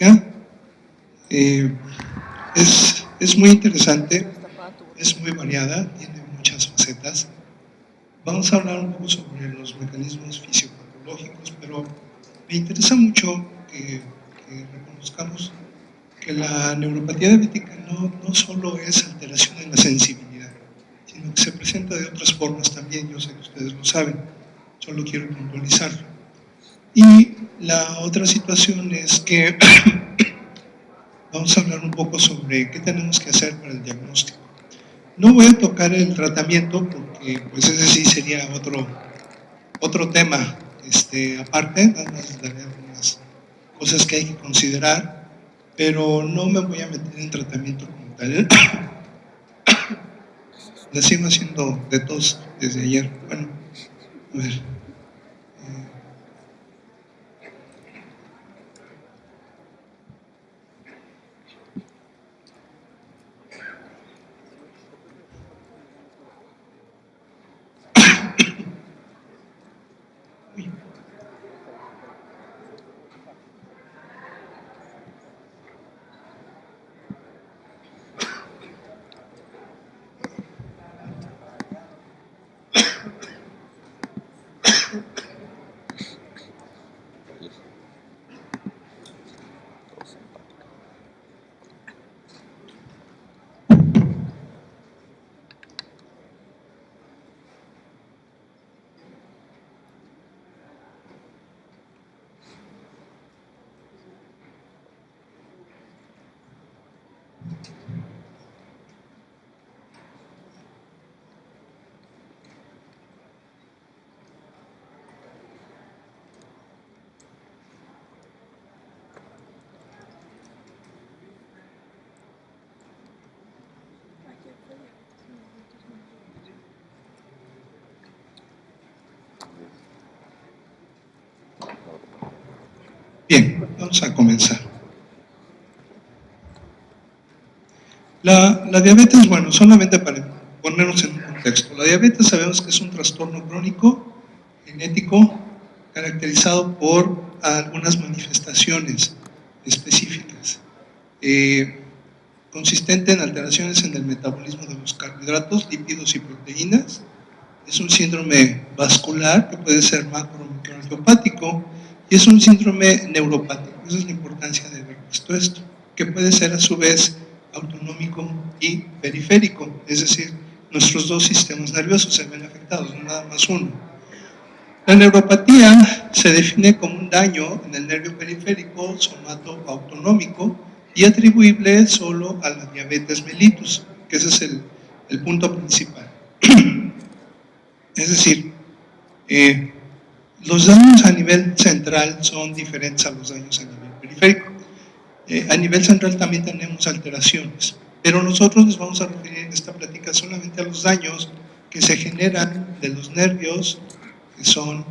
diabética. Es muy interesante, es muy variada, tiene muchas facetas. Vamos a hablar un poco sobre los mecanismos fisiopatológicos, pero me interesa mucho que reconozcamos que la neuropatía diabética no solo es alteración en la sensibilidad, sino que se presenta de otras formas también. Yo sé que ustedes lo saben, solo quiero puntualizarlo. Y la otra situación es que vamos a hablar un poco sobre qué tenemos que hacer para el diagnóstico. No voy a tocar el tratamiento porque pues ese sí sería otro tema aparte, nada más daré algunas cosas que hay que considerar, pero no me voy a meter en tratamiento como tal. La sigo haciendo de tos desde ayer. Bueno, a ver. Bien, vamos a comenzar. La diabetes, bueno, solamente para ponernos en un contexto, la diabetes sabemos que es un trastorno crónico, genético, caracterizado por algunas manifestaciones específicas, consistente en alteraciones en el metabolismo de los carbohidratos, lípidos y proteínas. Es un síndrome vascular que puede ser macro o microangiopático y es un síndrome neuropático. Esa es la importancia de ver esto, que puede ser a su vez autonómico y periférico, es decir, nuestros dos sistemas nerviosos se ven afectados, no nada más uno. La neuropatía se define como un daño en el nervio periférico somatoautonómico y atribuible solo a la diabetes mellitus, que ese es el punto principal. Es decir, los daños a nivel central son diferentes a los daños a nivel periférico. A nivel central también tenemos alteraciones, pero nosotros nos vamos a referir en esta plática solamente a los daños que se generan de los nervios que son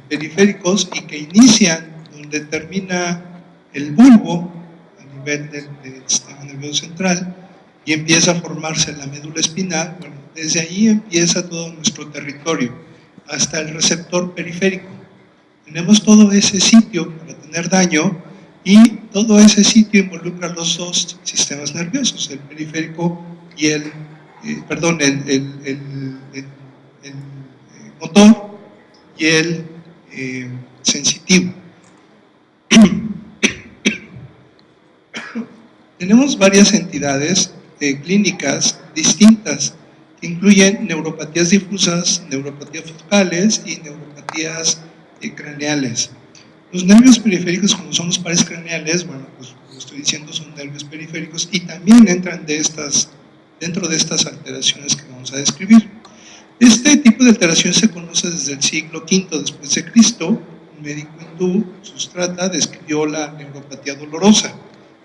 periféricos y que inician donde termina el bulbo a nivel del sistema nervioso central y empieza a formarse la médula espinal. Bueno, desde ahí empieza todo nuestro territorio hasta el receptor periférico. Tenemos todo ese sitio para tener daño y todo ese sitio involucra los dos sistemas nerviosos, el periférico y el motor y el sensitivo. Tenemos varias entidades clínicas distintas que incluyen neuropatías difusas, neuropatías focales y neuropatías craneales. Los nervios periféricos, como son los pares craneales, bueno, pues como estoy diciendo, son nervios periféricos y también entran dentro de estas alteraciones que vamos a describir. Este tipo de alteración se conoce desde el siglo V después de Cristo. Un médico hindú, Sustrata, describió la neuropatía dolorosa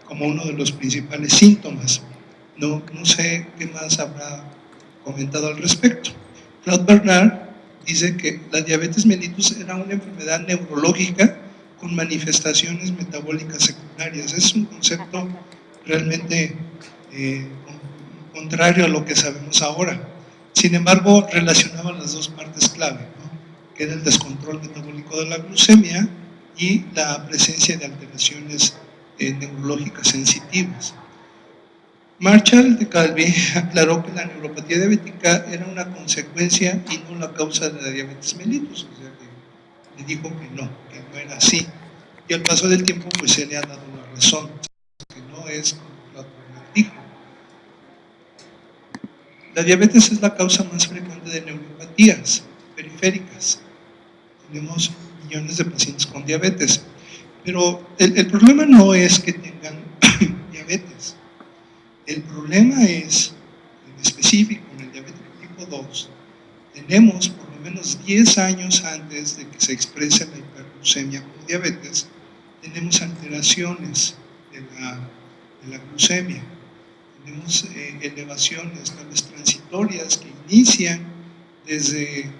como uno de los principales síntomas. No sé qué más habrá comentado al respecto. Claude Bernard dice que la diabetes mellitus era una enfermedad neurológica con manifestaciones metabólicas secundarias. Es un concepto realmente contrario a lo que sabemos ahora. Sin embargo, relacionaba las dos partes clave, ¿no? Que era el descontrol metabólico de la glucemia y la presencia de alteraciones neurológicas sensitivas. Marshall de Calvi aclaró que la neuropatía diabética era una consecuencia y no la causa de la diabetes mellitus, o sea que le dijo que no era así. Y al paso del tiempo, pues se le ha dado la razón, que no es como Claude dijo. La diabetes es la causa más frecuente de neuropatías periféricas. Tenemos millones de pacientes con diabetes, pero el problema no es que tengan diabetes. El problema es, en específico, en el diabético tipo 2, tenemos por lo menos 10 años antes de que se exprese la hiperglucemia como diabetes, tenemos alteraciones de la glucemia, tenemos elevaciones, tal vez transitorias, que inician desde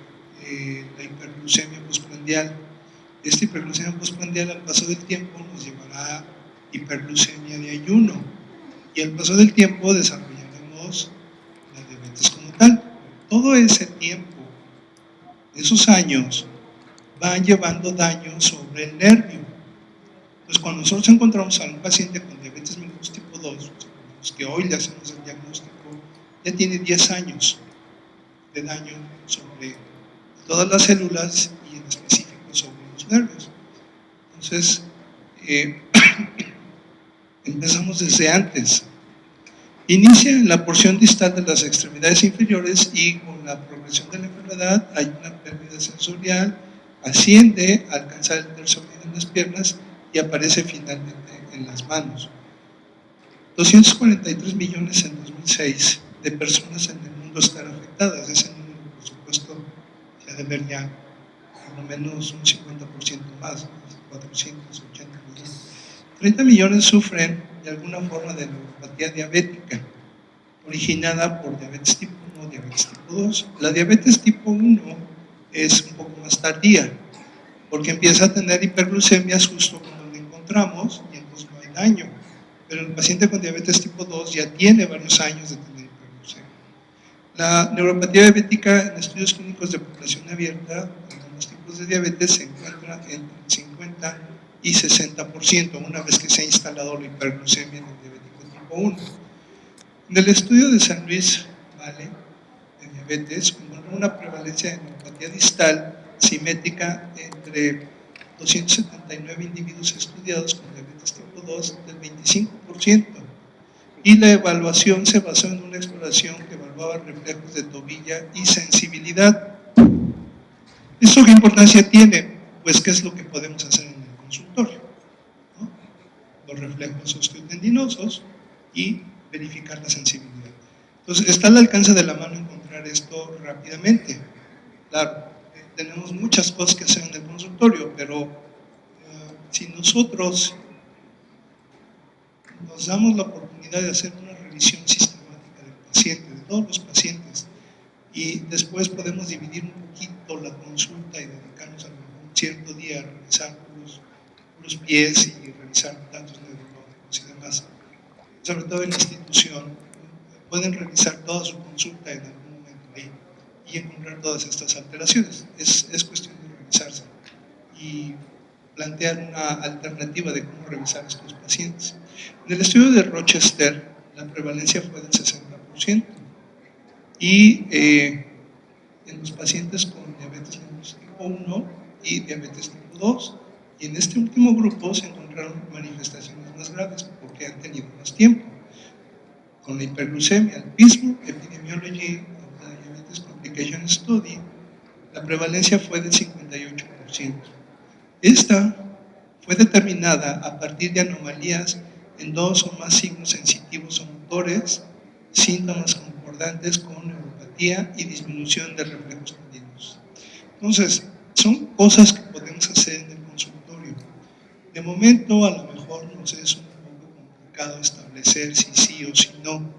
la hiperglucemia postprandial. Esta hiperglucemia postprandial al paso del tiempo nos llevará a hiperglucemia de ayuno, y al paso del tiempo desarrollaremos la diabetes como tal. Todo ese tiempo, esos años, van llevando daño sobre el nervio. Entonces, cuando nosotros encontramos a un paciente con diabetes mellitus tipo 2, que hoy le hacemos el diagnóstico, ya tiene 10 años de daño sobre todas las células y en específico sobre los nervios. Entonces, empezamos desde antes. Inicia en la porción distal de las extremidades inferiores y con la progresión de la enfermedad hay una pérdida sensorial, asciende a alcanzar el tercer oído en las piernas y aparece finalmente en las manos. 243 millones en 2006 de personas en el mundo están afectadas. Ese número, por supuesto, se ha de ver ya por lo menos un 50% más, 480 millones. 30 millones sufren de alguna forma de neuropatía diabética, originada por diabetes tipo 1 o diabetes tipo 2. La diabetes tipo 1 es un poco más tardía, porque empieza a tener hiperglucemias justo cuando lo encontramos y entonces no hay daño. Pero el paciente con diabetes tipo 2 ya tiene varios años de tener hiperglucemia. La neuropatía diabética en estudios clínicos de población abierta, en ambos tipos de diabetes, se encuentra entre 50 y 60% una vez que se ha instalado la hiperglucemia en el diabético tipo 1. En el estudio de San Luis Valley de diabetes, encontró una prevalencia de neuropatía distal simétrica entre 279 individuos estudiados con diabetes tipo 2 del 25%, y la evaluación se basó en una exploración que evaluaba reflejos de tobilla y sensibilidad. ¿Esto qué importancia tiene? Pues qué es lo que podemos hacer en el consultorio, ¿no? Los reflejos osteotendinosos y verificar la sensibilidad. Entonces, está al alcance de la mano encontrar esto rápidamente. Claro, tenemos muchas cosas que hacer en el consultorio, pero si nosotros nos damos la oportunidad de hacer una revisión sistemática del paciente, de todos los pacientes, y después podemos dividir un poquito la consulta y dedicarnos a un cierto día a revisar los pies y revisar datos neurológicos y demás, sobre todo en la institución, pueden revisar toda su consulta en algún momento ahí y encontrar todas estas alteraciones. Es cuestión de revisarse y plantear una alternativa de cómo revisar a estos pacientes. En el estudio de Rochester, la prevalencia fue del 60%, y en los pacientes con diabetes tipo 1 y diabetes tipo 2, y en este último grupo se encontraron manifestaciones más graves porque han tenido más tiempo. Con la hiperglucemia, el Pittsburgh Epidemiology of the Diabetes Complication Study, la prevalencia fue del 58%. Esta fue determinada a partir de anomalías en 2 o más signos sensitivos o motores, síntomas concordantes con neuropatía y disminución de reflejos tendinosos. Entonces, son cosas que podemos hacer en el consultorio. De momento, a lo mejor nos es un poco complicado establecer si sí o si no,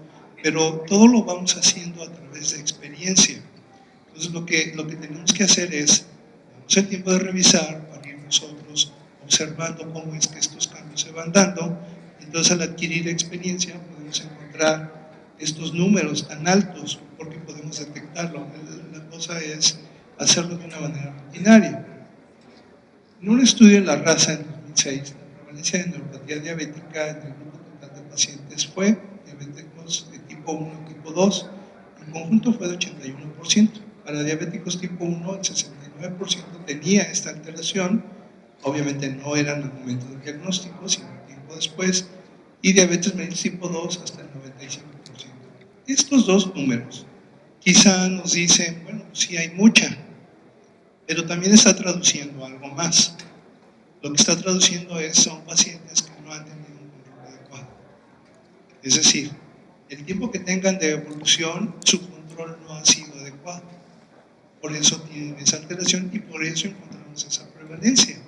pero todo lo vamos haciendo a través de experiencia. Entonces, lo que tenemos que hacer es darnos el tiempo de revisar para ir nosotros observando cómo es que estos cambios se van dando. Entonces, al adquirir experiencia, podemos encontrar estos números tan altos porque podemos detectarlo. La cosa es hacerlo de una manera rutinaria. En un estudio en La Raza en 2006, la prevalencia de neuropatía diabética en el grupo total de pacientes fue diabéticos de tipo 1 y tipo 2. En conjunto fue de 81%. Para diabéticos tipo 1, el 69% tenía esta alteración. Obviamente no era en el momento del diagnóstico, sino tiempo después. Y diabetes mellitus tipo 2 hasta el 95%. Estos dos números quizá nos dicen, bueno, sí hay mucha, pero también está traduciendo algo más. Lo que está traduciendo son pacientes que no han tenido un control adecuado. Es decir, el tiempo que tengan de evolución, su control no ha sido adecuado. Por eso tienen esa alteración y por eso encontramos esa prevalencia.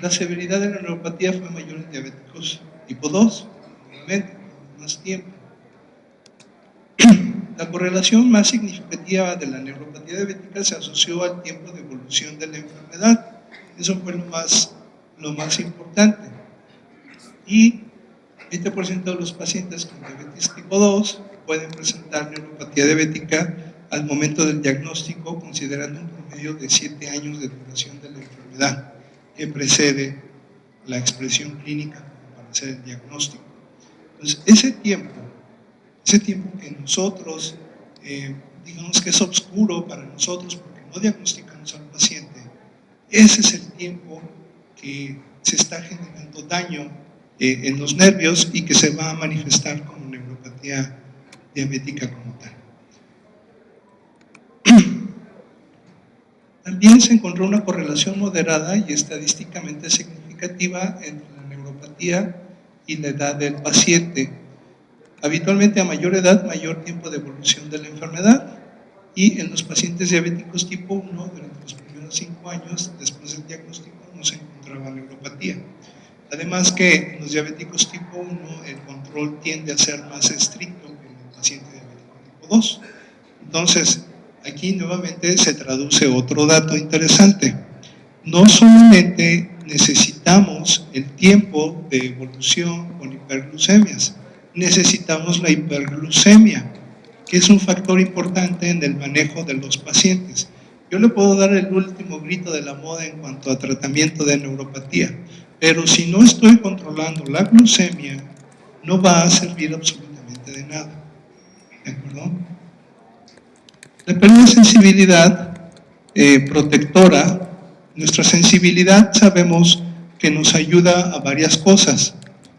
La severidad de la neuropatía fue mayor en diabéticos tipo 2, obviamente, con más tiempo. La correlación más significativa de la neuropatía diabética se asoció al tiempo de evolución de la enfermedad. Eso fue lo más importante. Y 20% de los pacientes con diabetes tipo 2 pueden presentar neuropatía diabética al momento del diagnóstico, considerando un promedio de 7 años de duración de la enfermedad que precede la expresión clínica para hacer el diagnóstico. Entonces, ese tiempo que nosotros, digamos que es oscuro para nosotros porque no diagnosticamos al paciente, ese es el tiempo que se está generando daño en los nervios y que se va a manifestar como neuropatía diabética como tal. También se encontró una correlación moderada y estadísticamente significativa entre la neuropatía y la edad del paciente. Habitualmente a mayor edad, mayor tiempo de evolución de la enfermedad, y en los pacientes diabéticos tipo 1, durante los primeros 5 años después del diagnóstico no se encontraba neuropatía. Además que en los diabéticos tipo 1 el control tiende a ser más estricto que en el paciente diabético tipo 2. Entonces, aquí nuevamente se traduce otro dato interesante. No solamente necesitamos el tiempo de evolución con hiperglucemias, necesitamos la hiperglucemia, que es un factor importante en el manejo de los pacientes. Yo le puedo dar el último grito de la moda en cuanto a tratamiento de neuropatía, pero si no estoy controlando la glucemia, no va a servir absolutamente de nada. ¿De acuerdo? La pérdida de sensibilidad protectora, nuestra sensibilidad sabemos que nos ayuda a varias cosas.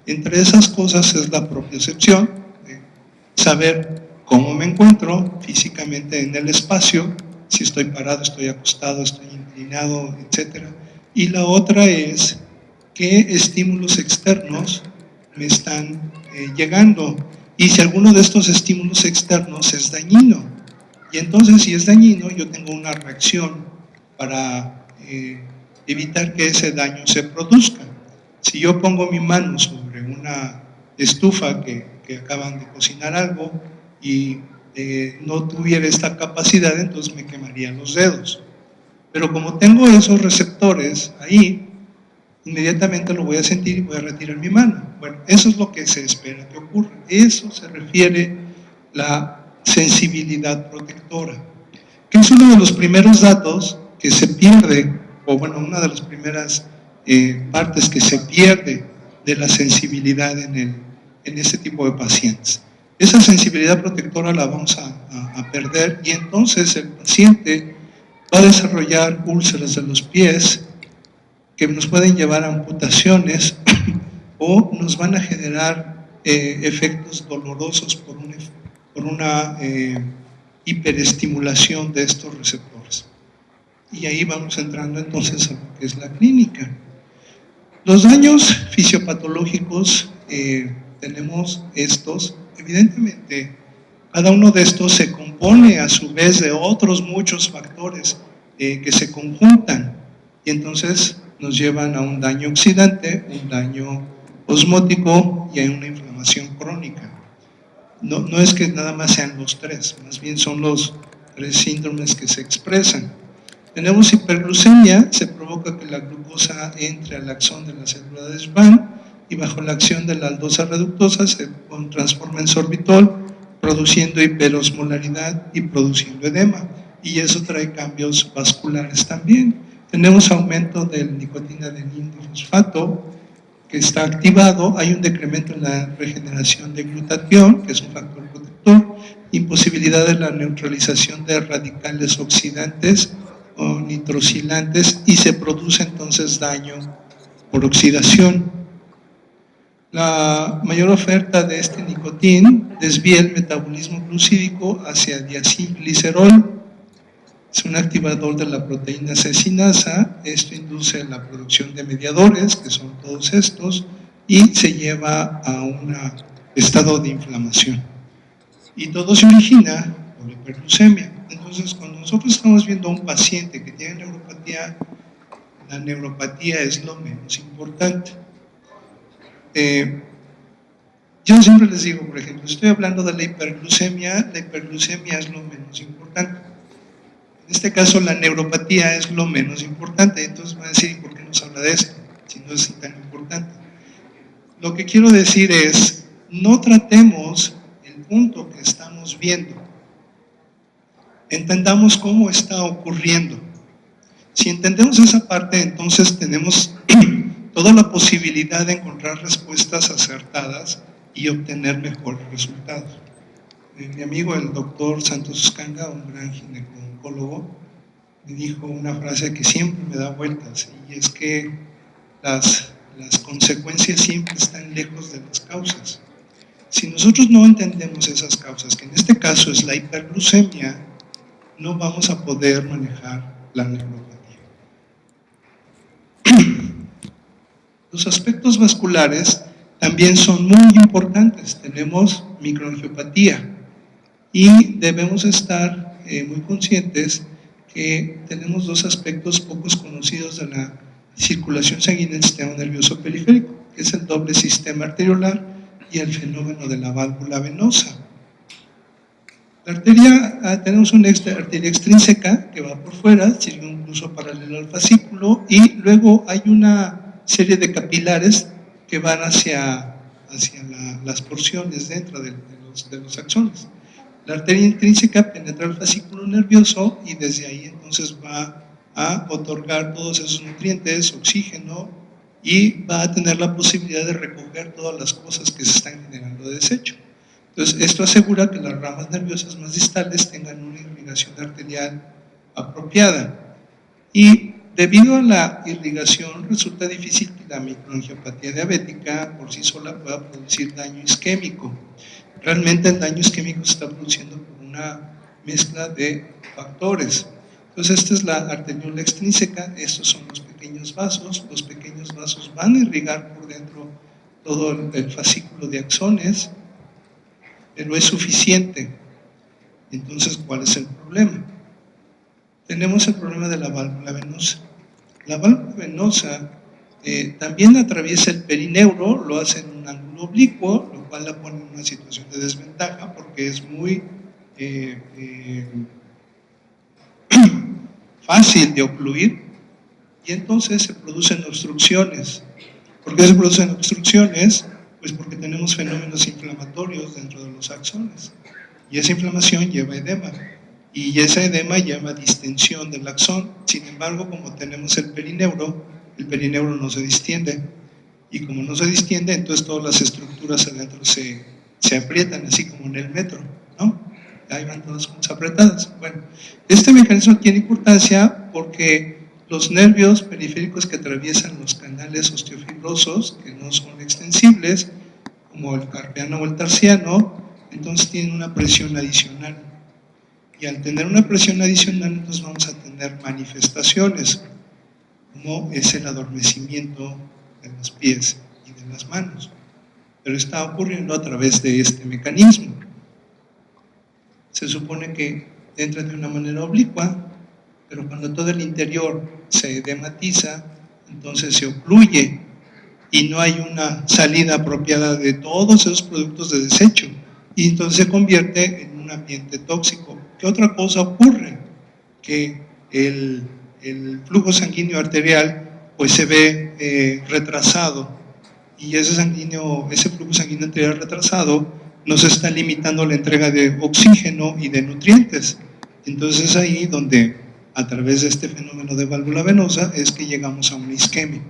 Entre esas cosas es la propiocepción, saber cómo me encuentro físicamente en el espacio, si estoy parado, estoy acostado, estoy inclinado, etc. Y la otra es qué estímulos externos me están llegando y si alguno de estos estímulos externos es dañino. Y entonces, si es dañino, yo tengo una reacción para evitar que ese daño se produzca. Si yo pongo mi mano sobre una estufa que acaban de cocinar algo y no tuviera esta capacidad, entonces me quemarían los dedos. Pero como tengo esos receptores ahí, inmediatamente lo voy a sentir y voy a retirar mi mano. Bueno, eso es lo que se espera que ocurra. Eso se refiere la sensibilidad protectora, que es uno de los primeros datos que se pierde, o bueno, una de las primeras partes que se pierde de la sensibilidad en este tipo de pacientes. Esa sensibilidad protectora la vamos a perder y entonces el paciente va a desarrollar úlceras de los pies que nos pueden llevar a amputaciones o nos van a generar efectos dolorosos por una hiperestimulación de estos receptores. Y ahí vamos entrando entonces a lo que es la clínica. Los daños fisiopatológicos, tenemos estos, evidentemente cada uno de estos se compone a su vez de otros muchos factores que se conjuntan y entonces nos llevan a un daño oxidante, un daño osmótico y a una inflamación crónica. No es que nada más sean los tres, más bien son los tres síndromes que se expresan. Tenemos hiperglucemia, se provoca que la glucosa entre al axón de la célula de Schwann y bajo la acción de la aldosa reductosa se transforma en sorbitol, produciendo hiperosmolaridad y produciendo edema. Y eso trae cambios vasculares también. tenemos aumento del nicotina del indifosfato, que está activado, hay un decremento en la regeneración de glutatión, que es un factor protector, imposibilidad de la neutralización de radicales oxidantes o nitrosilantes, y se produce entonces daño por oxidación. La mayor oferta de este nicotín desvía el metabolismo glucídico hacia diacilglicerol. Es un activador de la proteína cecinasa. Esto induce la producción de mediadores, que son todos estos, y se lleva a un estado de inflamación. Y todo se origina por hiperglucemia. Entonces, cuando nosotros estamos viendo a un paciente que tiene neuropatía, la neuropatía es lo menos importante. Yo siempre les digo, por ejemplo, estoy hablando de la hiperglucemia es lo menos importante. En este caso, la neuropatía es lo menos importante. Entonces van a decir, ¿y por qué nos habla de esto? Si no es tan importante. Lo que quiero decir es, no tratemos el punto que estamos viendo. Entendamos cómo está ocurriendo. Si entendemos esa parte, entonces tenemos toda la posibilidad de encontrar respuestas acertadas y obtener mejores resultados. Mi amigo el doctor Santos Uscanga, un gran ginecólogo, me dijo una frase que siempre me da vueltas, y es que las consecuencias siempre están lejos de las causas. Si nosotros no entendemos esas causas, que en este caso es la hiperglucemia, no vamos a poder manejar la neuropatía. Los aspectos vasculares también son muy importantes. Tenemos microangiopatía y debemos estar muy conscientes que tenemos dos aspectos pocos conocidos de la circulación sanguínea del sistema nervioso periférico, que es el doble sistema arteriolar y el fenómeno de la válvula venosa. La arteria, tenemos una arteria extrínseca que va por fuera, sirve un curso paralelo al fascículo, y luego hay una serie de capilares que van hacia las porciones dentro de los axones. La arteria intrínseca penetra el fascículo nervioso y desde ahí entonces va a otorgar todos esos nutrientes, oxígeno, y va a tener la posibilidad de recoger todas las cosas que se están generando de desecho. Entonces, esto asegura que las ramas nerviosas más distales tengan una irrigación arterial apropiada. Y debido a la irrigación, resulta difícil que la microangiopatía diabética por sí sola pueda producir daño isquémico. Realmente el daño isquémico se está produciendo por una mezcla de factores. Entonces, esta es la arteriola extrínseca, estos son los pequeños vasos van a irrigar por dentro todo el fascículo de axones, pero es suficiente. Entonces, ¿cuál es el problema? Tenemos el problema de la válvula venosa. La válvula venosa también atraviesa el perineuro, lo hace en un ángulo oblicuo, lo cual la pone en una situación de desventaja porque es muy fácil de ocluir, y entonces se producen obstrucciones. ¿Por qué se producen obstrucciones? Pues porque tenemos fenómenos inflamatorios dentro de los axones, y esa inflamación lleva edema, y esa edema lleva distensión del axón. Sin embargo, como tenemos el perineuro no se distiende, y como no se distiende, entonces todas las estructuras adentro se aprietan, así como en el metro, ¿no? Ahí van todas juntas apretadas. Bueno, este mecanismo tiene importancia porque los nervios periféricos que atraviesan los canales osteofibrosos, que no son extensibles, como el carpiano o el tarsiano, entonces tienen una presión adicional. Y al tener una presión adicional, entonces vamos a tener manifestaciones, como es el adormecimiento de los pies y de las manos. Pero está ocurriendo a través de este mecanismo. Se supone que entra de una manera oblicua, pero cuando todo el interior se edematiza, entonces se ocluye y no hay una salida apropiada de todos esos productos de desecho, y entonces se convierte en un ambiente tóxico. ¿Qué otra cosa ocurre? Que el flujo sanguíneo arterial pues se ve retrasado, y ese flujo sanguíneo arterial retrasado nos está limitando la entrega de oxígeno y de nutrientes. Entonces es ahí donde a través de este fenómeno de válvula venosa es que llegamos a una isquemia.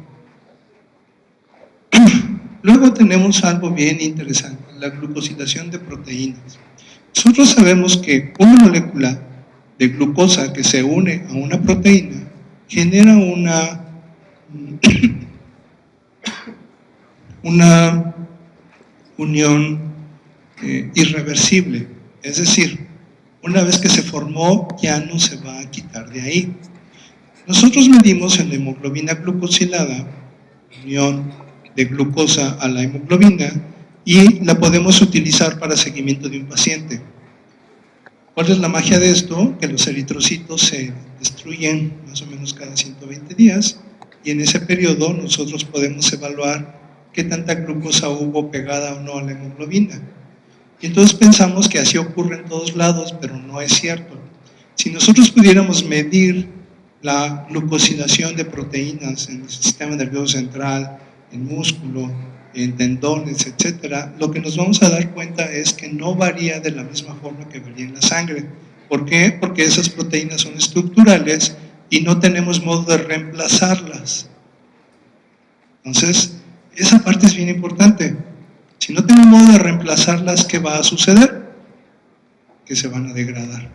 Luego tenemos algo bien interesante, la glucosilación de proteínas. Nosotros sabemos que una molécula de glucosa que se une a una proteína genera una unión irreversible, es decir, una vez que se formó ya no se va a quitar de ahí. Nosotros medimos en la hemoglobina glucosilada, unión de glucosa a la hemoglobina, y la podemos utilizar para seguimiento de un paciente. ¿Cuál es la magia de esto? Que los eritrocitos se destruyen más o menos cada 120 días y en ese periodo nosotros podemos evaluar qué tanta glucosa hubo pegada o no a la hemoglobina. Y entonces pensamos que así ocurre en todos lados, pero no es cierto. Si nosotros pudiéramos medir la glucosilación de proteínas en el sistema nervioso central, en músculo, en tendones, etcétera, lo que nos vamos a dar cuenta es que no varía de la misma forma que varía en la sangre. ¿Por qué? Porque esas proteínas son estructurales y no tenemos modo de reemplazarlas. Entonces, esa parte es bien importante. Si no tengo modo de reemplazarlas, ¿qué va a suceder? Que se van a degradar.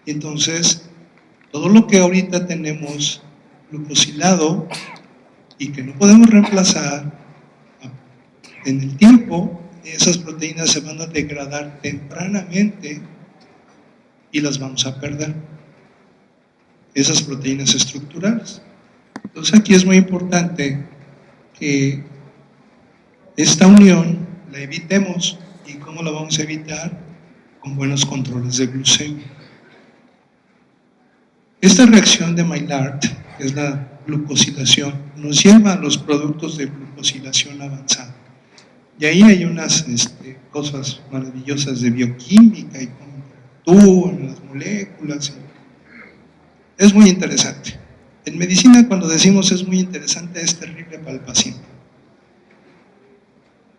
Y entonces, todo lo que ahorita tenemos glucosilado y que no podemos reemplazar, en el tiempo, esas proteínas se van a degradar tempranamente y las vamos a perder. Esas proteínas estructurales. Entonces aquí es muy importante que esta unión la evitemos. ¿Y cómo la vamos a evitar? Con buenos controles de glucemia. Esta reacción de Maillard, que es la glucosilación, nos lleva a los productos de glucosilación avanzada. Y ahí hay unas cosas maravillosas de bioquímica y cómo interactúan las moléculas. Es muy interesante. En medicina, cuando decimos es muy interesante, es terrible para el paciente.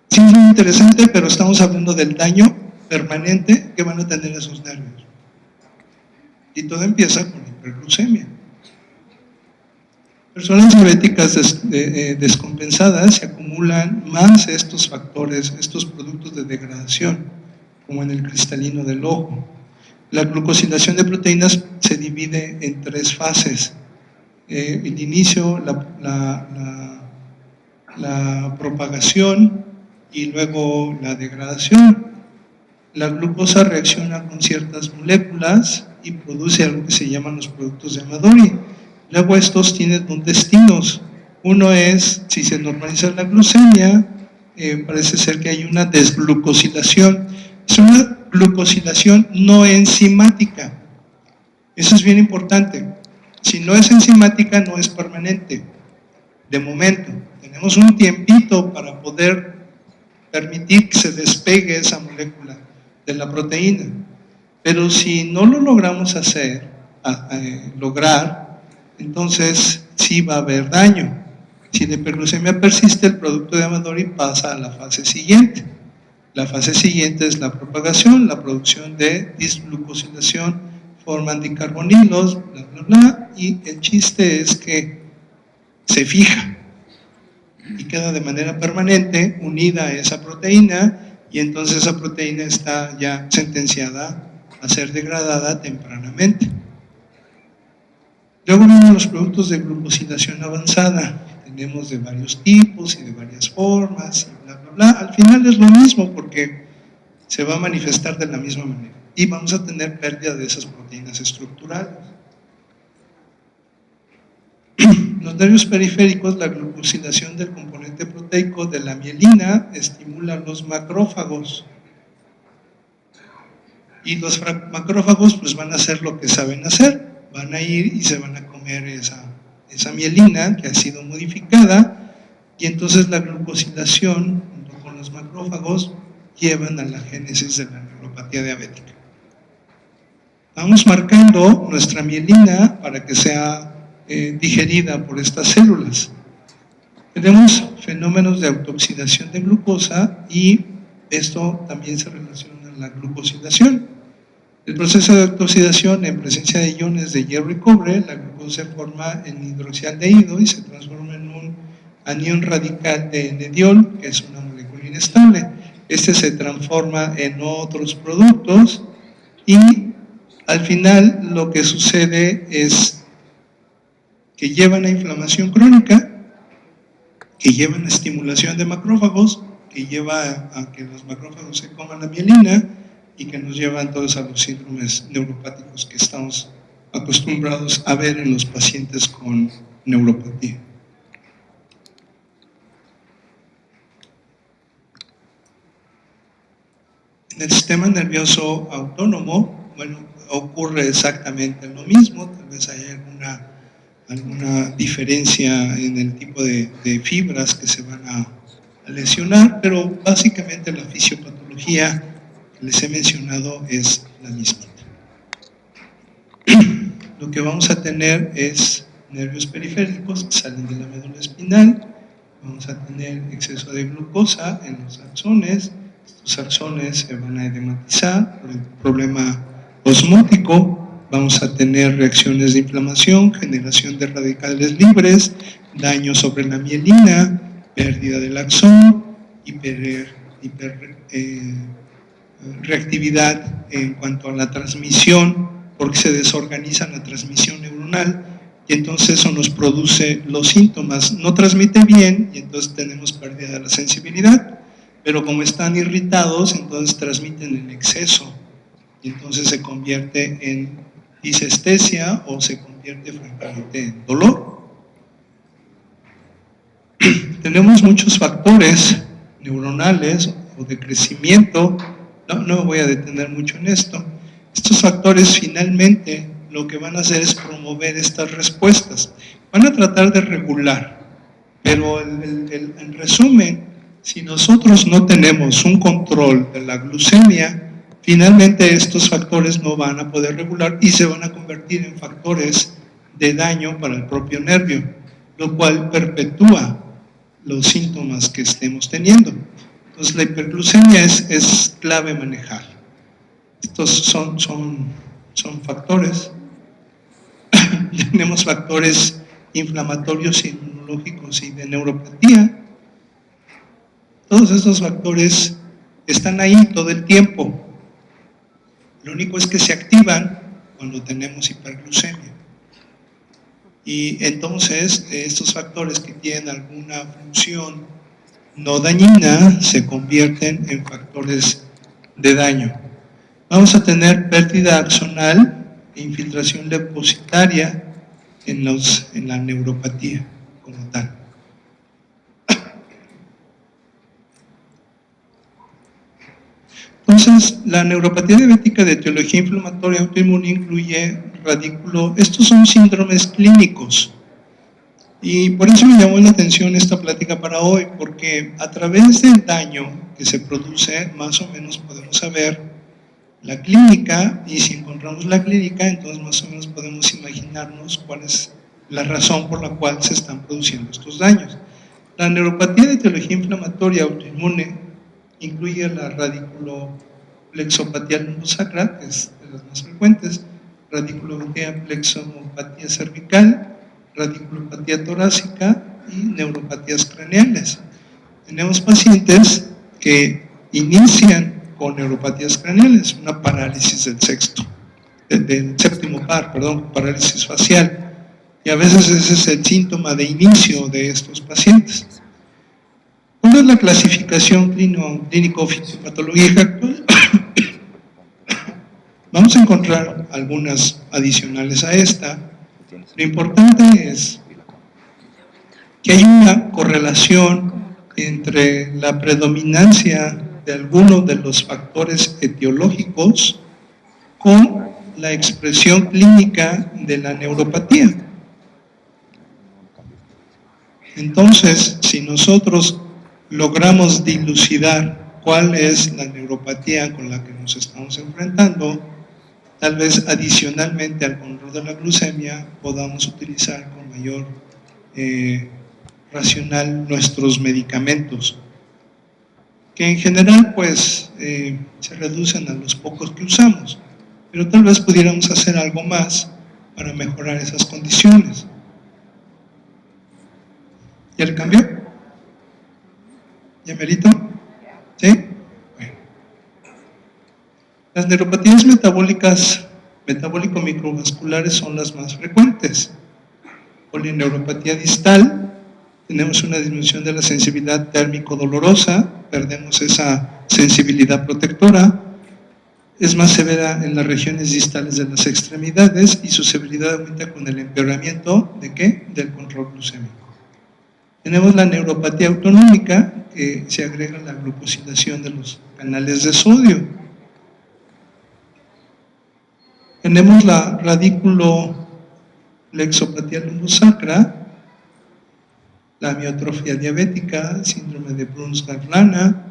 Sí, es muy interesante, pero estamos hablando del daño permanente que van a tener esos nervios. Y todo empieza con hiperglucemia. Personas diabéticas descompensadas se acumulan más estos factores, estos productos de degradación, como en el cristalino del ojo. La glucosilación de proteínas se divide en 3 fases. El inicio, la propagación y luego la degradación. La glucosa reacciona con ciertas moléculas y produce algo que se llaman los productos de Amadori. Luego estos tienen 2 destinos. Uno es, si se normaliza la glucemia, parece ser que hay una desglucosilación. Es una glucosilación no enzimática. Eso es bien importante. Si no es enzimática, no es permanente. De momento, tenemos un tiempito para poder permitir que se despegue esa molécula de la proteína. Pero si no lo logramos lograr, entonces sí va a haber daño. Si la hiperglucemia persiste, el producto de Amadori pasa a la fase siguiente. La fase siguiente es la propagación, la producción de disglucosilación, forman dicarbonilos, bla, bla, bla, y el chiste es que se fija y queda de manera permanente unida a esa proteína, y entonces esa proteína está ya sentenciada a ser degradada tempranamente. Luego vienen los productos de glucosilación avanzada. Tenemos de varios tipos y de varias formas, y bla, bla, bla. Al final es lo mismo porque se va a manifestar de la misma manera y vamos a tener pérdida de esas proteínas estructurales. Los nervios periféricos, la glucosilación del componente proteico de la mielina estimula los macrófagos. Y los macrófagos pues van a hacer lo que saben hacer, van a ir y se van a comer esa mielina que ha sido modificada, y entonces la glucosilación junto con los macrófagos llevan a la génesis de la neuropatía diabética. Vamos marcando nuestra mielina para que sea digerida por estas células. Tenemos fenómenos de autooxidación de glucosa y esto también se relaciona a la glucosilación. El proceso de oxidación en presencia de iones de hierro y cobre, la glucosa se forma en hidroxialdehído y se transforma en un anión radical de N-diol, que es una molécula inestable. Este se transforma en otros productos y al final lo que sucede es que llevan a inflamación crónica, que llevan a estimulación de macrófagos, que lleva a que los macrófagos se coman la mielina y que nos llevan todos a los síndromes neuropáticos que estamos acostumbrados a ver en los pacientes con neuropatía. En el sistema nervioso autónomo, bueno, ocurre exactamente lo mismo, tal vez hay alguna diferencia en el tipo de fibras que se van a lesionar, pero básicamente la fisiopatología que les he mencionado es la misma. Lo que vamos a tener es nervios periféricos que salen de la médula espinal, vamos a tener exceso de glucosa en los axones, estos axones se van a edematizar por el problema osmótico, vamos a tener reacciones de inflamación, generación de radicales libres, daño sobre la mielina, pérdida del axón, reactividad en cuanto a la transmisión, porque se desorganiza la transmisión neuronal y entonces eso nos produce los síntomas. No transmite bien y entonces tenemos pérdida de la sensibilidad, pero como están irritados, entonces transmiten en exceso y entonces se convierte en disestesia o se convierte francamente en dolor. Tenemos muchos factores neuronales o de crecimiento, no me voy a detener mucho en esto. Estos factores finalmente lo que van a hacer es promover estas respuestas. Van a tratar de regular, pero en resumen, si nosotros no tenemos un control de la glucemia, finalmente estos factores no van a poder regular y se van a convertir en factores de daño para el propio nervio, lo cual perpetúa los síntomas que estemos teniendo. Entonces la hiperglucemia es clave manejar. Estos son factores. Tenemos factores inflamatorios, inmunológicos y de neuropatía. Todos estos factores están ahí todo el tiempo. Lo único es que se activan cuando tenemos hiperglucemia. Y entonces estos factores que tienen alguna función no dañina se convierten en factores de daño. Vamos a tener pérdida axonal e infiltración leucocitaria en la neuropatía como tal. Entonces, la neuropatía diabética de etiología inflamatoria autoinmune incluye radículo. Estos son síndromes clínicos. Y por eso me llamó la atención esta plática para hoy, porque a través del daño que se produce, más o menos podemos saber la clínica, y si encontramos la clínica, entonces más o menos podemos imaginarnos cuál es la razón por la cual se están produciendo estos daños. La neuropatía de etiología inflamatoria autoinmune incluye la radiculoplexopatía lumbosacral, que es de las más frecuentes, radiculopatía plexopatía cervical, radiculopatía torácica y neuropatías craneales. Tenemos pacientes que inician con neuropatías craneales, una parálisis del séptimo par, parálisis facial, y a veces ese es el síntoma de inicio de estos pacientes. ¿Cuál es la clasificación clínico-fisiopatológica actual? Vamos a encontrar algunas adicionales a esta. Lo importante es que hay una correlación entre la predominancia de algunos de los factores etiológicos con la expresión clínica de la neuropatía. Entonces, si nosotros logramos dilucidar cuál es la neuropatía con la que nos estamos enfrentando, tal vez adicionalmente al control de la glucemia podamos utilizar con mayor racional nuestros medicamentos, que en general pues se reducen a los pocos que usamos. pero tal vez pudiéramos hacer algo más para mejorar esas condiciones. ¿Ya le cambió? ¿Ya merito? ¿Sí? Bueno. Las neuropatías metabólicas, metabólico-microvasculares son las más frecuentes. Polineuropatía distal, tenemos una disminución de la sensibilidad térmico-dolorosa, perdemos esa sensibilidad protectora, es más severa en las regiones distales de las extremidades y su severidad aumenta con el empeoramiento ¿de qué? Del control glucémico. Tenemos la neuropatía autonómica, que se agrega la glucosilación de los canales de sodio. Tenemos la radiculolexopatía lumbosacra, la amiotrofia diabética, síndrome de Bruns-Garlana,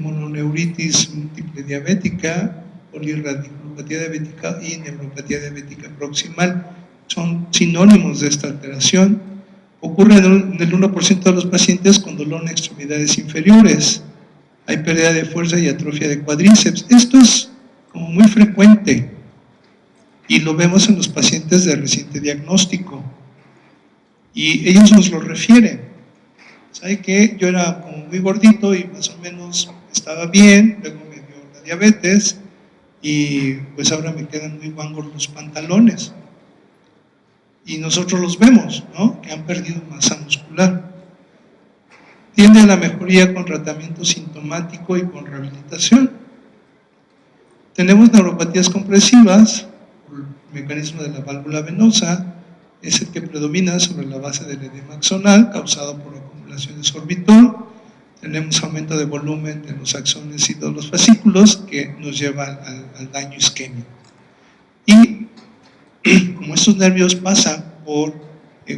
mononeuritis múltiple diabética, polirradiculopatía diabética y neuropatía diabética proximal. Son sinónimos de esta alteración. Ocurre en el 1% de los pacientes con dolor en extremidades inferiores. Hay pérdida de fuerza y atrofia de cuádriceps. Esto es como muy frecuente y lo vemos en los pacientes de reciente diagnóstico. Y ellos nos lo refieren. ¿Sabe qué? Yo era como muy gordito y más o menos estaba bien, luego me dio la diabetes y pues ahora me quedan muy guangos los pantalones. Y nosotros los vemos, ¿no? Que han perdido masa muscular. Tiende a la mejoría con tratamiento sintomático y con rehabilitación. Tenemos neuropatías compresivas, el mecanismo de la válvula venosa es el que predomina sobre la base del edema axonal causado por acumulación de sorbitol. Tenemos aumento de volumen de los axones y de los fascículos que nos lleva al daño isquémico. Y como estos nervios pasan por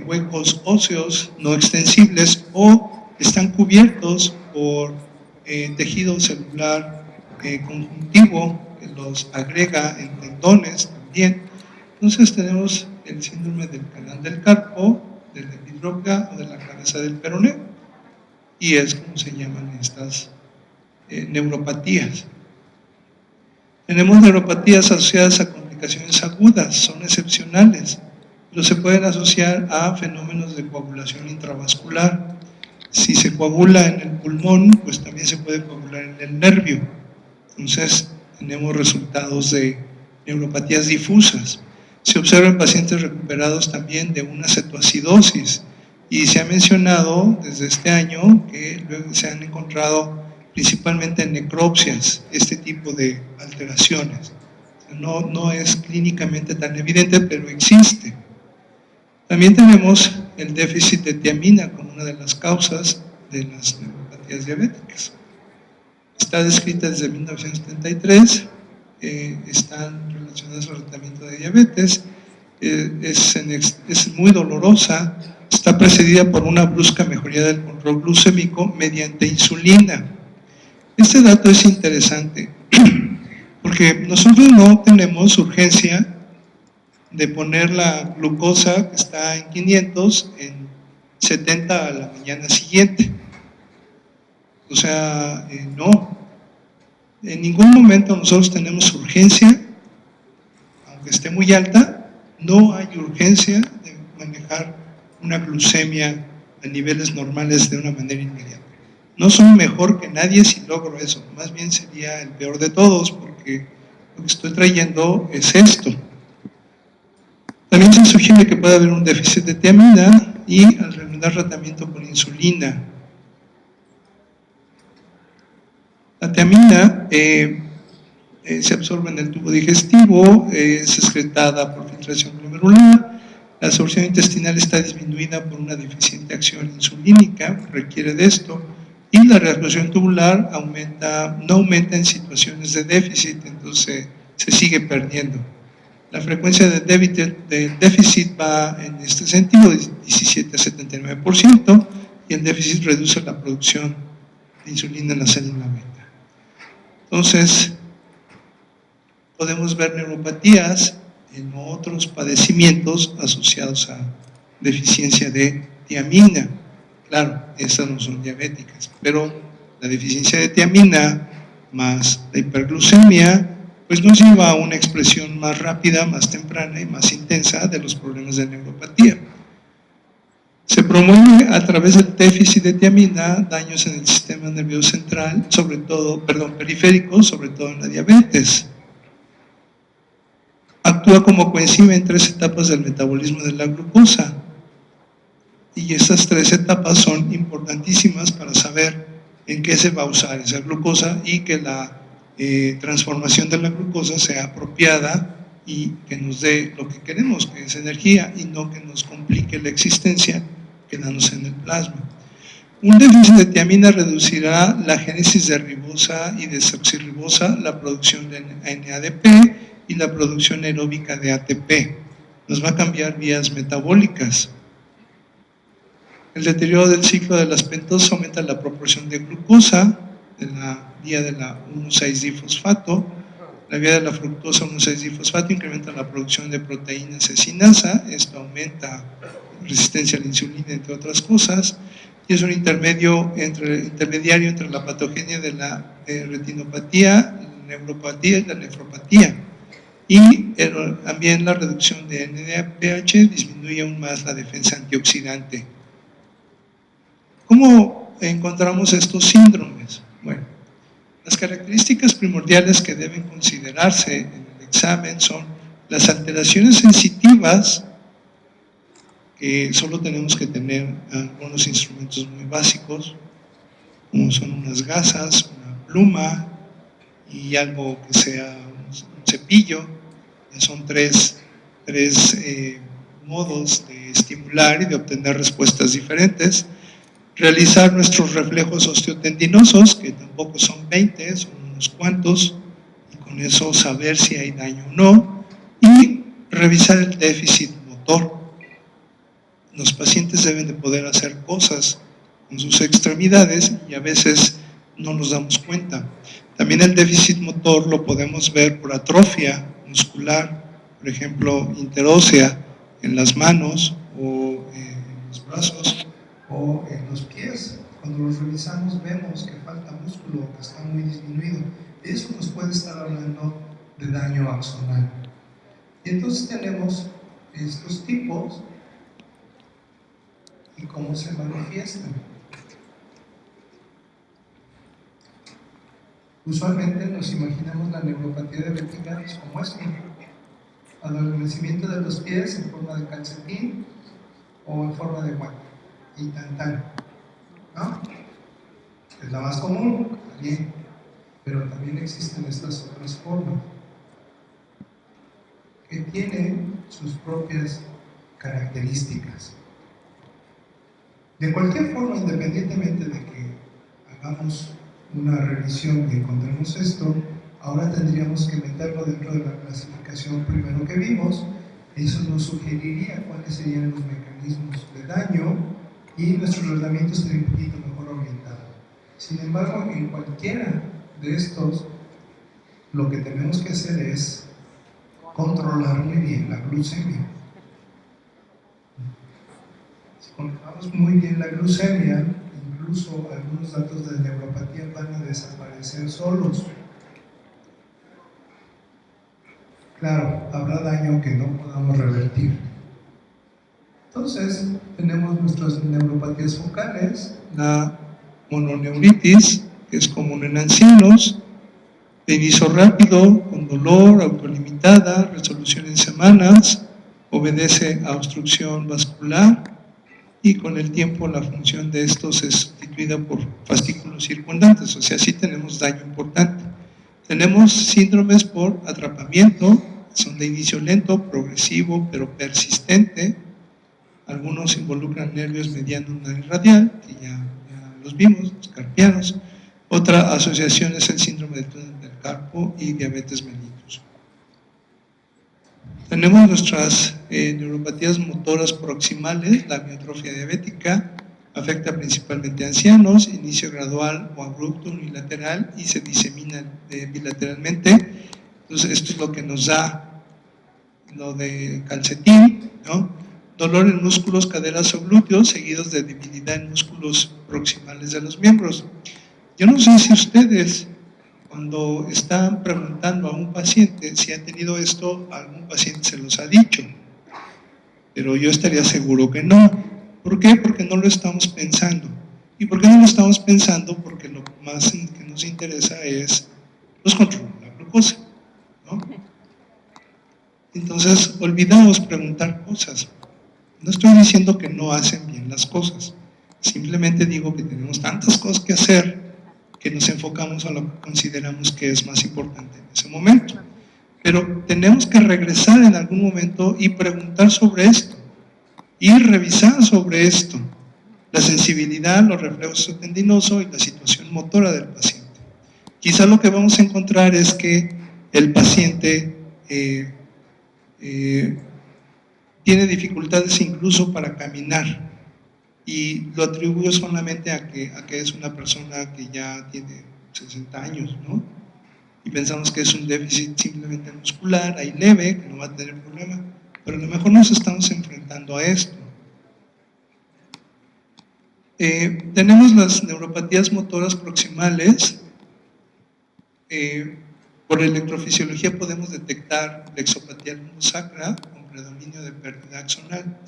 huecos óseos no extensibles o están cubiertos por tejido celular conjuntivo que los agrega en tendones también, entonces tenemos el síndrome del canal del carpo, del epidroca o de la cabeza del peroné, y es como se llaman estas neuropatías. Tenemos neuropatías asociadas a complicaciones agudas, son excepcionales, pero se pueden asociar a fenómenos de coagulación intravascular. Si se coagula en el pulmón, pues también se puede coagular en el nervio. Entonces, tenemos resultados de neuropatías difusas. Se observa en pacientes recuperados también de una cetoacidosis y se ha mencionado desde este año que luego se han encontrado principalmente en necropsias este tipo de alteraciones. No es clínicamente tan evidente, pero existe. También tenemos el déficit de tiamina como una de las causas de las neuropatías diabéticas. Está descrita desde 1973, están relacionadas al tratamiento de diabetes, es muy dolorosa, está precedida por una brusca mejoría del control glucémico mediante insulina. Este dato es interesante porque nosotros no tenemos urgencia de poner la glucosa que está en 500 en 70 a la mañana siguiente. O sea, no. En ningún momento nosotros tenemos urgencia, aunque esté muy alta, no hay urgencia de manejar una glucemia a niveles normales de una manera inmediata. No soy mejor que nadie si logro eso, más bien sería el peor de todos, porque lo que estoy trayendo es esto. También se sugiere que puede haber un déficit de tiamina y al recomendar tratamiento con insulina. La tiamina se absorbe en el tubo digestivo, es excretada por filtración glomerular, la absorción intestinal está disminuida por una deficiente acción insulínica, requiere de esto, y la reabsorción tubular no aumenta en situaciones de déficit, entonces se sigue perdiendo. La frecuencia de déficit va en este sentido, de 17 a 79%, y el déficit reduce la producción de insulina en la célula beta. Entonces, podemos ver neuropatías en otros padecimientos asociados a deficiencia de tiamina. Claro, estas no son diabéticas, pero la deficiencia de tiamina más la hiperglucemia, pues nos lleva a una expresión más rápida, más temprana y más intensa de los problemas de neuropatía. Se promueve a través del déficit de tiamina daños en el sistema nervioso central, periférico, sobre todo en la diabetes. Actúa como coenzima en 3 etapas del metabolismo de la glucosa. Y estas 3 etapas son importantísimas para saber en qué se va a usar esa glucosa y que la transformación de la glucosa sea apropiada y que nos dé lo que queremos, que es energía, y no que nos complique la existencia quedándose en el plasma. Un déficit de tiamina reducirá la génesis de ribosa y desoxirribosa, la producción de NADP y la producción aeróbica de ATP. Nos va a cambiar vías metabólicas. El deterioro del ciclo de las pentosas aumenta la proporción de glucosa de la vía de la 1,6-difosfato. La vía de la fructosa 1,6-difosfato incrementa la producción de proteína cecinasa. Esto aumenta resistencia a la insulina, entre otras cosas, y es un intermediario entre la patogenia de la retinopatía, la neuropatía y la nefropatía. Y también la reducción de NADPH disminuye aún más la defensa antioxidante. ¿Cómo encontramos estos síndromes? Bueno, las características primordiales que deben considerarse en el examen son las alteraciones sensitivas, que solo tenemos que tener algunos instrumentos muy básicos, como son unas gasas, una pluma y algo que sea un cepillo. Son tres modos de estimular y de obtener respuestas diferentes. Realizar nuestros reflejos osteotendinosos, que tampoco son 20, son unos cuantos, y con eso saber si hay daño o no. Y revisar el déficit motor. Los pacientes deben de poder hacer cosas con sus extremidades y a veces no nos damos cuenta. También el déficit motor lo podemos ver por atrofia muscular, por ejemplo, interósea en las manos o en los brazos o en los pies. Cuando los revisamos vemos que falta músculo, que está muy disminuido. Eso nos puede estar hablando de daño axonal. Y entonces tenemos estos tipos y cómo se manifiestan. Usualmente nos imaginamos la neuropatía diabética como esto: adormecimiento de los pies en forma de calcetín o en forma de guante y tan, ¿no? Es la más común, bien, pero también existen estas otras formas que tienen sus propias características. De cualquier forma, independientemente de que hagamos una revisión y encontremos esto, ahora tendríamos que meterlo dentro de la clasificación primero que vimos. Eso nos sugeriría cuáles serían los mecanismos de daño y nuestro tratamiento estaría un poquito mejor orientado. Sin embargo, en cualquiera de estos, lo que tenemos que hacer es controlar muy bien la glucemia. Si controlamos muy bien la glucemia, incluso algunos datos de neuropatía van a desaparecer solos. Claro, habrá daño que no podamos revertir. Entonces, tenemos nuestras neuropatías focales, la mononeuritis, que es común en ancianos, de inicio rápido, con dolor, autolimitada, resolución en semanas, obedece a obstrucción vascular, y con el tiempo la función de estos es sustituida por fascículos circundantes, o sea, sí tenemos daño importante. Tenemos síndromes por atrapamiento, son de inicio lento, progresivo, pero persistente. Algunos involucran nervios mediano y radial, que ya los vimos, los carpianos. Otra asociación es el síndrome del túnel del carpo y diabetes mellitus. Tenemos nuestras neuropatías motoras proximales. La miotrofia diabética afecta principalmente a ancianos, inicio gradual o abrupto unilateral y se disemina bilateralmente. Entonces esto es lo que nos da lo de calcetín, ¿no? Dolor en músculos, caderas o glúteos, seguidos de debilidad en músculos proximales de los miembros. Yo no sé si ustedes, Cuando están preguntando a un paciente si ha tenido esto, algún paciente se los ha dicho, pero yo estaría seguro que no. ¿Por qué? Porque no lo estamos pensando. ¿Y por qué no lo estamos pensando? Porque lo más que nos interesa es pues, controlar la glucosa, ¿no? Entonces, olvidamos preguntar cosas. No estoy diciendo que no hacen bien las cosas, simplemente digo que tenemos tantas cosas que hacer que nos enfocamos a lo que consideramos que es más importante en ese momento. Pero tenemos que regresar en algún momento y preguntar sobre esto, y revisar sobre esto, la sensibilidad, los reflejos tendinosos y la situación motora del paciente. Quizá lo que vamos a encontrar es que el paciente tiene dificultades incluso para caminar, y lo atribuyo solamente a que es una persona que ya tiene 60 años, ¿no? Y pensamos que es un déficit simplemente muscular, ahí leve, que no va a tener problema, pero a lo mejor nos estamos enfrentando a esto. Tenemos las neuropatías motoras proximales. Por electrofisiología podemos detectar lexopatía lumbosacra con predominio de pérdida axonal.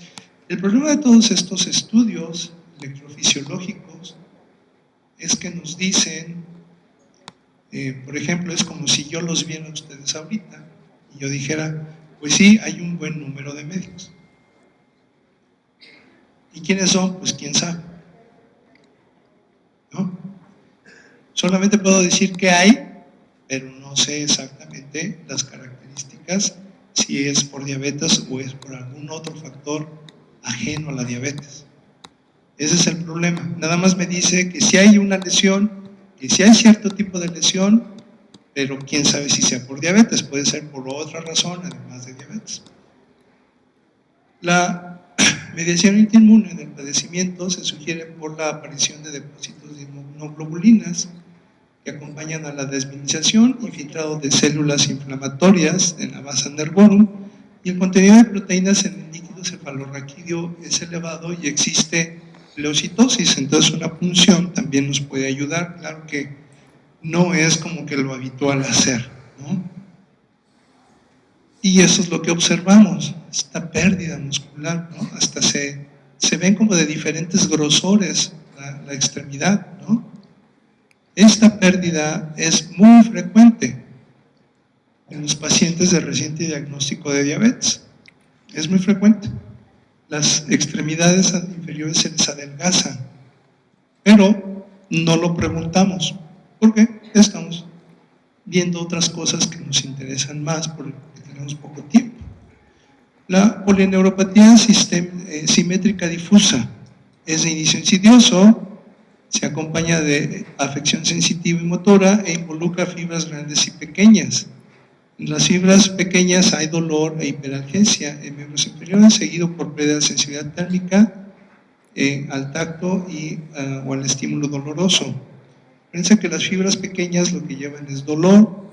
El problema de todos estos estudios electrofisiológicos es que nos dicen, por ejemplo, es como si yo los viera a ustedes ahorita y yo dijera, pues sí, hay un buen número de médicos. ¿Y quiénes son? Pues quién sabe, ¿no? Solamente puedo decir que hay, pero no sé exactamente las características, si es por diabetes o es por algún otro factor ajeno a la diabetes. Ese es el problema. Nada más me dice que si hay una lesión, que si hay cierto tipo de lesión, pero quién sabe si sea por diabetes, puede ser por otra razón además de diabetes. La mediación inmune del padecimiento se sugiere por la aparición de depósitos de inmunoglobulinas que acompañan a la desmineración, infiltrado de células inflamatorias en la masa nervorum, y el contenido de proteínas en el líquido cefalorraquídeo es elevado y existe pleocitosis. Entonces una punción también nos puede ayudar. Claro que no es como que lo habitual hacer, ¿no? Y eso es lo que observamos, esta pérdida muscular, ¿no? Hasta se ven como de diferentes grosores la extremidad, ¿no? Esta pérdida es muy frecuente en los pacientes de reciente diagnóstico de diabetes. Es muy frecuente. Las extremidades inferiores se les adelgazan, pero no lo preguntamos porque estamos viendo otras cosas que nos interesan más porque tenemos poco tiempo. La polineuropatía simétrica difusa es de inicio insidioso, se acompaña de afección sensitiva y motora e involucra fibras grandes y pequeñas. En las fibras pequeñas hay dolor e hiperalgesia en miembros inferiores, seguido por pérdida de sensibilidad térmica al tacto o al estímulo doloroso. Piensa que las fibras pequeñas lo que llevan es dolor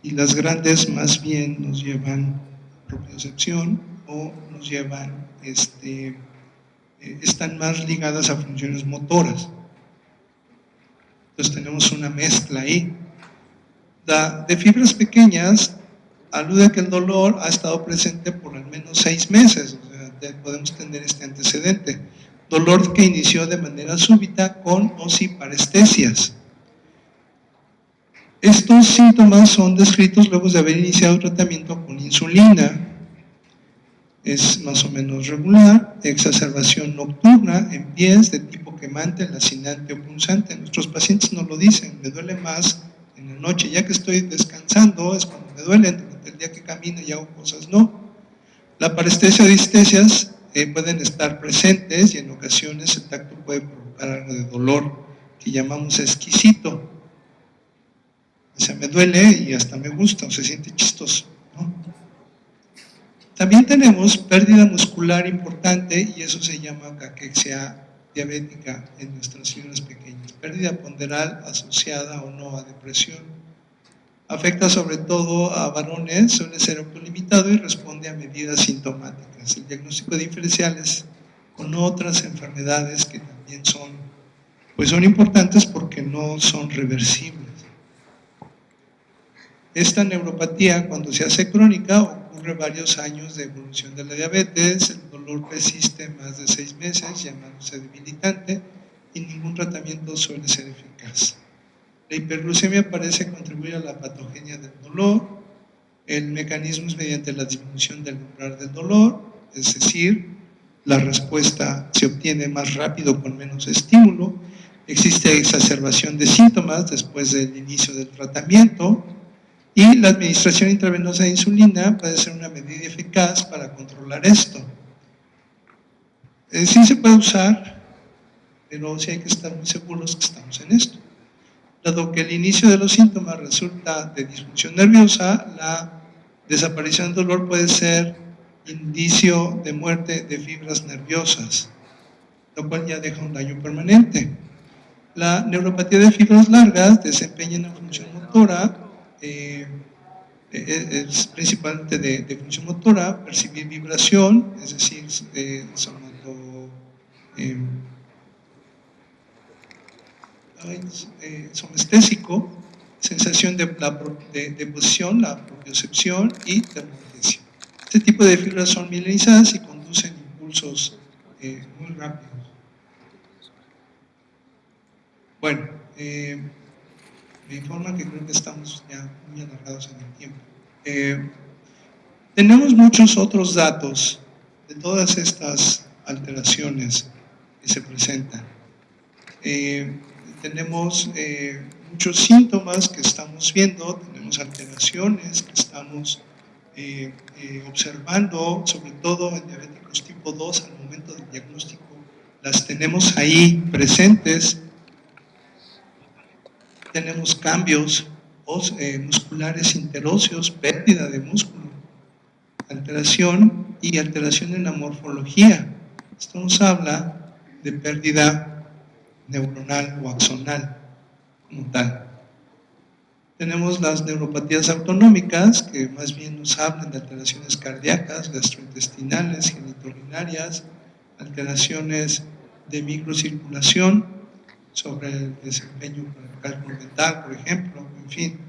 y las grandes más bien nos llevan propiocepción o nos llevan, están más ligadas a funciones motoras. Entonces tenemos una mezcla ahí. De fibras pequeñas alude a que el dolor ha estado presente por al menos 6 meses, o sea, podemos tener este antecedente. Dolor que inició de manera súbita con o sin parestesias. Estos síntomas son descritos luego de haber iniciado tratamiento con insulina. Es más o menos regular, exacerbación nocturna en pies de tipo quemante, lacinante o punzante. Nuestros pacientes nos lo dicen, me duele más en la noche, ya que estoy descansando es cuando me duele, durante el día que camino y hago cosas no. La parestesia o distesias pueden estar presentes y en ocasiones el tacto puede provocar algo de dolor que llamamos exquisito. O sea, me duele y hasta me gusta o se siente chistoso, ¿no? También tenemos pérdida muscular importante y eso se llama caquexia diabética en nuestras fibras pequeñas. Pérdida ponderal asociada o no a depresión. Afecta sobre todo a varones, suele ser autolimitado y responde a medidas sintomáticas. El diagnóstico diferencial es con otras enfermedades que también son importantes porque no son reversibles. Esta neuropatía, cuando se hace crónica, ocurre varios años de evolución de la diabetes, el dolor persiste más de 6 meses, llamándose debilitante, y ningún tratamiento suele ser eficaz. La hiperglucemia parece contribuir a la patogenia del dolor. El mecanismo es mediante la disminución del umbral del dolor, es decir, la respuesta se obtiene más rápido con menos estímulo. Existe exacerbación de síntomas después del inicio del tratamiento. Y la administración intravenosa de insulina puede ser una medida eficaz para controlar esto. Sí se puede usar, pero sí hay que estar muy seguros que estamos en esto. Dado que el inicio de los síntomas resulta de disfunción nerviosa, la desaparición del dolor puede ser indicio de muerte de fibras nerviosas, lo cual ya deja un daño permanente. La neuropatía de fibras largas desempeña una función motora, es principalmente de función motora, percibir vibración, es decir, somestésico, sensación de posición, la propiocepción y termognesia. Este tipo de fibras son mielinizadas y conducen impulsos muy rápidos. Bueno, me informan que creo que estamos ya muy alargados en el tiempo. Tenemos muchos otros datos de todas estas alteraciones que se presentan. Tenemos muchos síntomas que estamos viendo, tenemos alteraciones que estamos observando, sobre todo en diabéticos tipo 2 al momento del diagnóstico, las tenemos ahí presentes. Tenemos cambios musculares interóseos, pérdida de músculo, alteración y alteración en la morfología. Esto nos habla de pérdida neuronal o axonal como tal. Tenemos las neuropatías autonómicas, que más bien nos hablan de alteraciones cardíacas, gastrointestinales, genitourinarias, alteraciones de microcirculación sobre el desempeño para el cálculo mental, por ejemplo, en fin.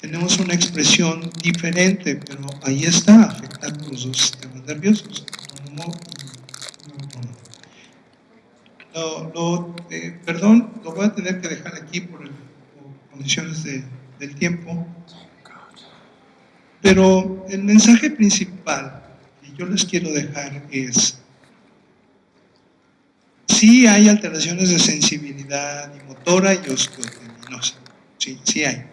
Tenemos una expresión diferente, pero ahí está, afectando los dos sistemas nerviosos, autónomo y no autónomo. Perdón, lo voy a tener que dejar aquí por condiciones del tiempo, pero el mensaje principal que yo les quiero dejar es: sí hay alteraciones de sensibilidad y motora y osteotendinosa, sí hay.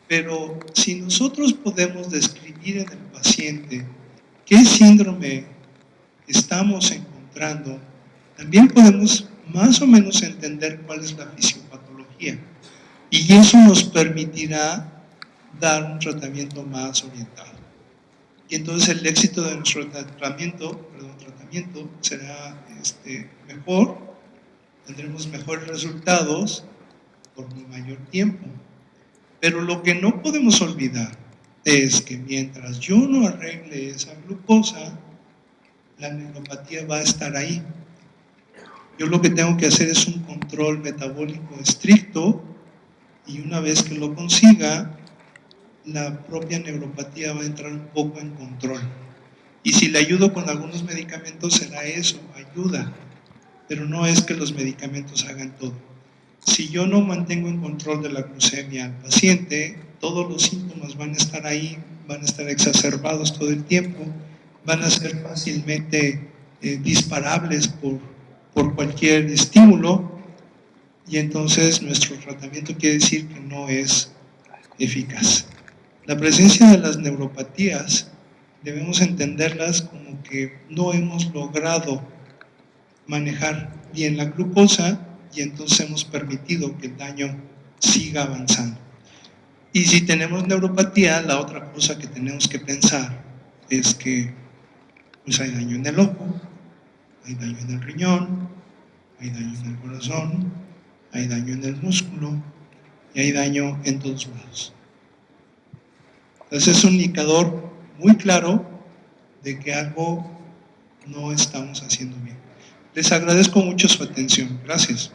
Pero si nosotros podemos describir en el paciente qué síndrome estamos encontrando, también podemos más o menos entender cuál es la fisiopatología. Y eso nos permitirá dar un tratamiento más orientado. Y entonces el éxito de nuestro tratamiento será mejor, tendremos mejores resultados por un mayor tiempo. Pero lo que no podemos olvidar es que mientras yo no arregle esa glucosa, la neuropatía va a estar ahí. Yo lo que tengo que hacer es un control metabólico estricto, y una vez que lo consiga, la propia neuropatía va a entrar un poco en control. Y si le ayudo con algunos medicamentos, será eso, ayuda. Pero no es que los medicamentos hagan todo. Si yo no mantengo en control de la glucemia al paciente, todos los síntomas van a estar ahí, van a estar exacerbados todo el tiempo, van a ser fácilmente disparables por cualquier estímulo, y entonces nuestro tratamiento quiere decir que no es eficaz. La presencia de las neuropatías debemos entenderlas como que no hemos logrado manejar bien la glucosa, y entonces hemos permitido que el daño siga avanzando. Y si tenemos neuropatía, la otra cosa que tenemos que pensar es que pues hay daño en el ojo, hay daño en el riñón, hay daño en el corazón, hay daño en el músculo y hay daño en todos lados. Entonces es un indicador muy claro de que algo no estamos haciendo bien. Les agradezco mucho su atención. Gracias.